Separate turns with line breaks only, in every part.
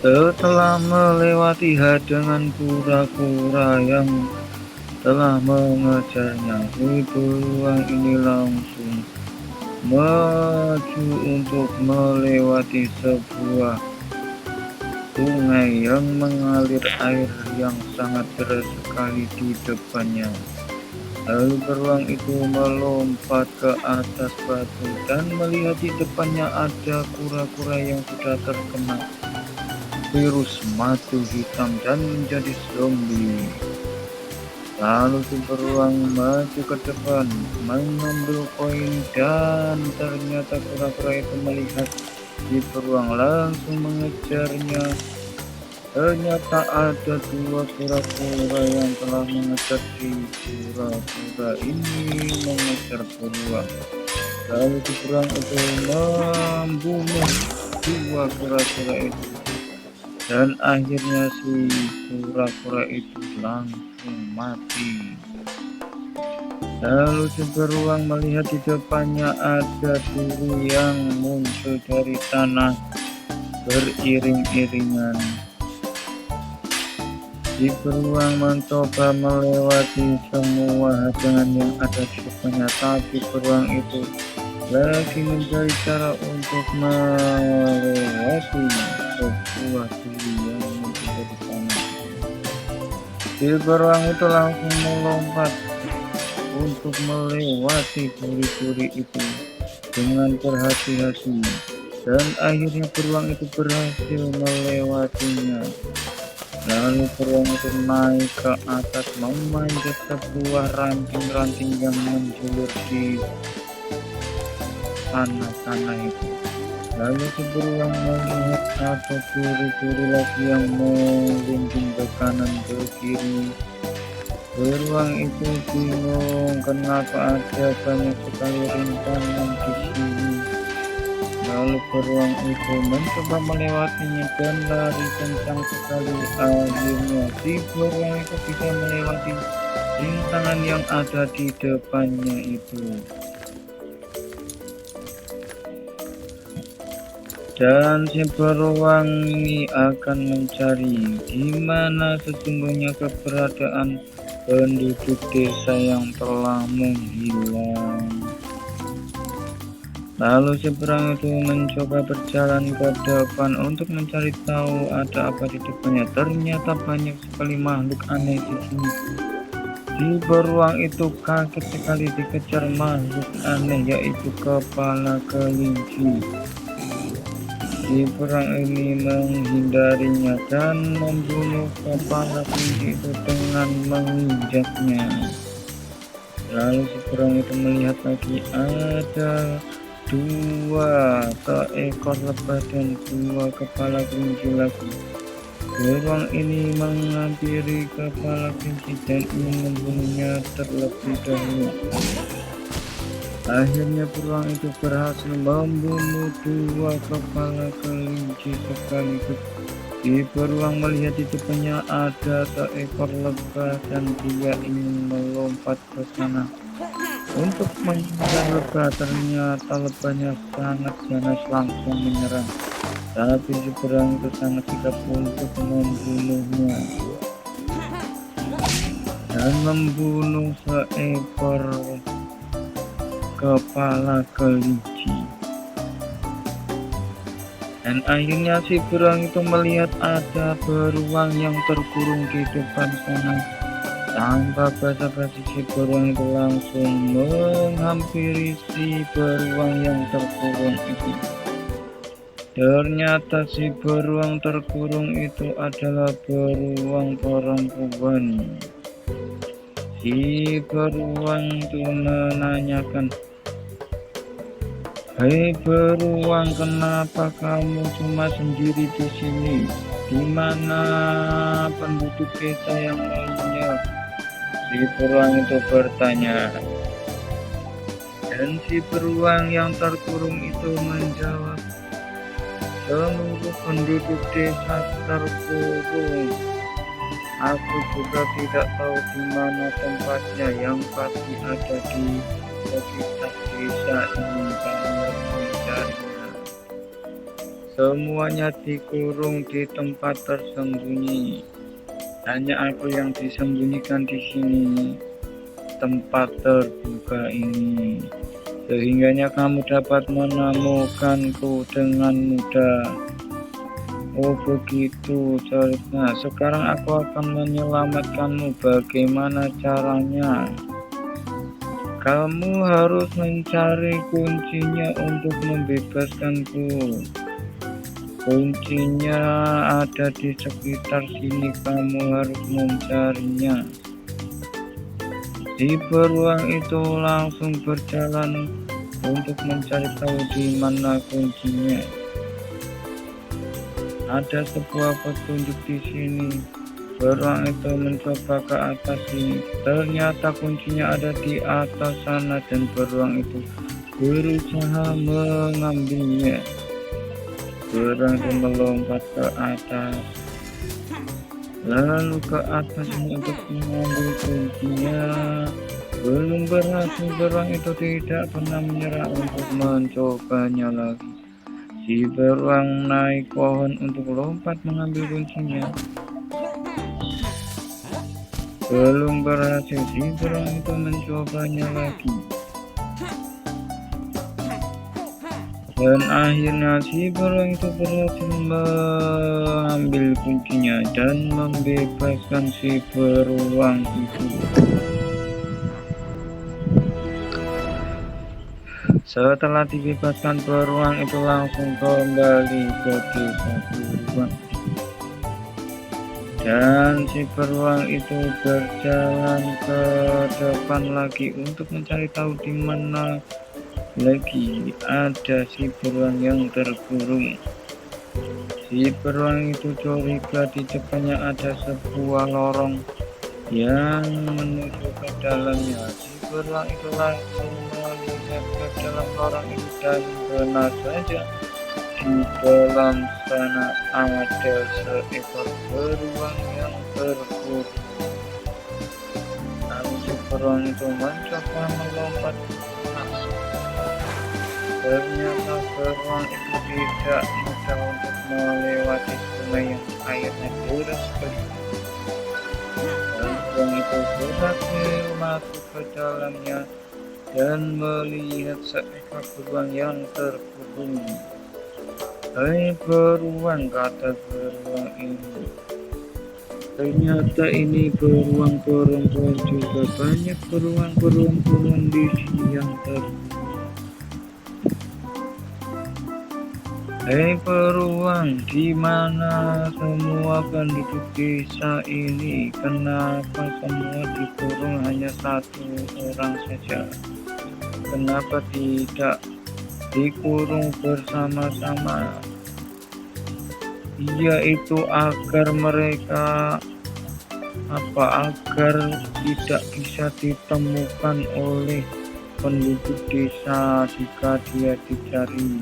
Setelah melewati hadangan kura-kura yang telah mengejarnya, si beruang ini langsung maju untuk melewati sebuah sungai yang mengalir air yang sangat deras sekali di depannya. Lalu beruang itu melompat ke atas batu dan melihat di depannya ada kura-kura yang sudah terkena virus matu hitam dan menjadi zombie. Lalu si beruang maju ke depan mengambil koin dan ternyata kura-kura itu melihat si beruang langsung mengejarnya. Ternyata ada dua kura-kura yang telah mengejar si kura-kura ini mengejar beruang. Lalu si beruang itu membunuh dua kura-kura itu. Dan akhirnya si kura-kura itu langsung mati. Lalu si beruang melihat di depannya ada duri yang muncul dari tanah beriring-iringan. Si beruang mencoba melewati semua hadangan yang ada di depannya, tapi beruang itu lagi mencari cara untuk melewati sebuah duri yang muncul dari tanah. Si beruang itu langsung melompat untuk melewati duri-duri itu dengan berhati-hati, dan akhirnya beruang itu berhasil melewatinya. Lalu beruang itu naik ke atas memanjat sebuah ranting-ranting yang menjulur di tanah-tanah itu. Lalu si beruang melihat ada duri-duri lagi yang melindung ke kanan ke kiri. Beruang itu bingung kenapa ada banyak sekali rintangan di sini. Lalu beruang itu mencoba melewatinya dan lari kencang sekali. Akhirnya si beruang itu bisa melewati rintangan yang ada di depannya itu. Dan si beruang ini akan mencari di mana sesungguhnya keberadaan penduduk desa yang telah menghilang. Lalu si beruang itu mencoba berjalan ke depan untuk mencari tahu ada apa di depannya. Ternyata banyak sekali makhluk aneh di sini. Si beruang itu kaget sekali dikejar makhluk aneh, yaitu kepala kelinci. Si beruang ini menghindarinya dan membunuh kepala kelinci itu dengan menginjaknya. Lalu si beruang itu melihat lagi ada dua seekor lebah dan dua kepala kelinci lagi. Beruang ini menghampiri kepala kelinci dan ingin membunuhnya terlebih dahulu. Akhirnya beruang itu berhasil membunuh dua kepala kelinci sekaligus. Si beruang melihat di depannya ada seekor lebah dan dia ingin melompat ke sana untuk mengejar lebah. Ternyata lebahnya sangat ganas langsung menyerang, tapi si beruang itu sangat sigap untuk membunuhnya dan membunuh seekor kepala kelinci. Dan akhirnya si beruang itu melihat ada beruang yang terkurung di depan sana. Tanpa basa-basi si beruang itu langsung menghampiri si beruang yang terkurung itu. Ternyata si beruang terkurung itu adalah beruang perempuan. Si beruang itu menanyakan, "Hei beruang, kenapa kamu cuma sendiri di sini? Di mana penduduk desa yang lainnya?" Si beruang itu bertanya. Dan si beruang yang terkurung itu menjawab, "Seluruh penduduk desa terkurung. Aku juga tidak tahu di mana tempatnya, yang pasti ada di sekitar desa ini. Kamu harus mencarinya." Semuanya dikurung di tempat tersembunyi. Hanya aku yang disembunyikan di sini, tempat terbuka ini. Sehingganya kamu dapat menemukanku dengan mudah. Oh begitu caranya. Sekarang aku akan menyelamatkanmu. Bagaimana caranya? Kamu harus mencari kuncinya untuk membebaskanku. Kuncinya ada di sekitar sini. Kamu harus mencarinya. Si beruang itu langsung berjalan untuk mencari tahu di mana kuncinya. Ada sebuah petunjuk di sini. Beruang itu mencoba ke atas sini. Ternyata kuncinya ada di atas sana dan beruang itu berusaha mengambilnya. Beruang itu melompat ke atas, lalu ke atas untuk mengambil kuncinya. Belum berhasil, beruang itu tidak pernah menyerah untuk mencobanya lagi. Si beruang naik pohon untuk lompat mengambil kuncinya. Belum berhasil, si beruang itu mencobanya lagi. Dan akhirnya si beruang itu berhasil mengambil kuncinya dan membebaskan si beruang itu. Setelah dibebaskan, beruang itu langsung kembali ke desa beruang. Dan si beruang itu berjalan ke depan lagi untuk mencari tahu di mana lagi ada si beruang yang terkurung. Si beruang itu curiga di depannya ada sebuah lorong yang menuju ke dalamnya. Si beruang itu langsung melihat ke dalam lorong itu dan benar saja di dalam sana ada seekor beruang yang terkurung. Lalu si beruang itu mencoba melompat. Ternyata beruang itu tidak mudah untuk melewati sungai yang airnya deras sekali. Beruang itu berhasil masuk ke dalamnya dan melihat seekor beruang yang terkurung. Hei beruang, kata beruang ini. Ternyata ini beruang perempuan juga. Banyak beruang di sini yang terkurung. Hei beruang, di mana semua penduduk desa ini? Kenapa semua dikurung hanya satu orang saja? Kenapa tidak dikurung bersama-sama? Yaitu agar mereka agar tidak bisa ditemukan oleh penduduk desa jika dia dicari.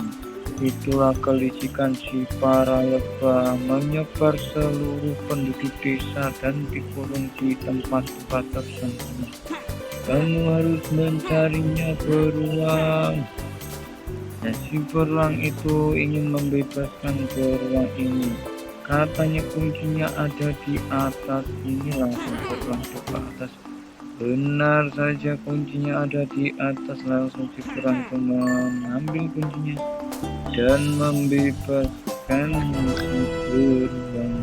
Itulah kelicikan si para lebah menyebar seluruh penduduk desa dan dikurung di tempat-tempat tertentu. Kamu harus mencarinya beruang. Dan si beruang itu ingin membebaskan beruang ini. Katanya kuncinya ada di atas ini. Langsung beruang ke atas. Benar saja kuncinya ada di atas. Langsung si beruang itu mengambil kuncinya dan membebaskan si beruang.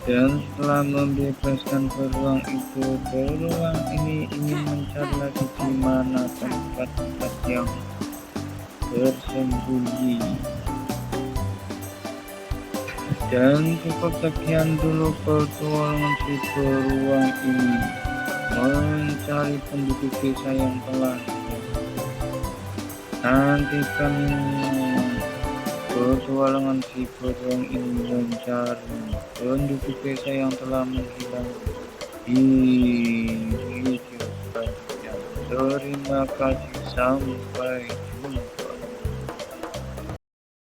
Dan setelah membebaskan beruang itu, beruang ini ingin mencari lagi di mana tempat-tempat yang tersembunyi. Dan cukup sekian dulu petualangan si beruang ini mencari penduduk desa yang telah nantikan petualangan si beruang ini mencari penduduk desa yang telah menghilang di video selanjutnya. Terima kasih, sampai jumpa.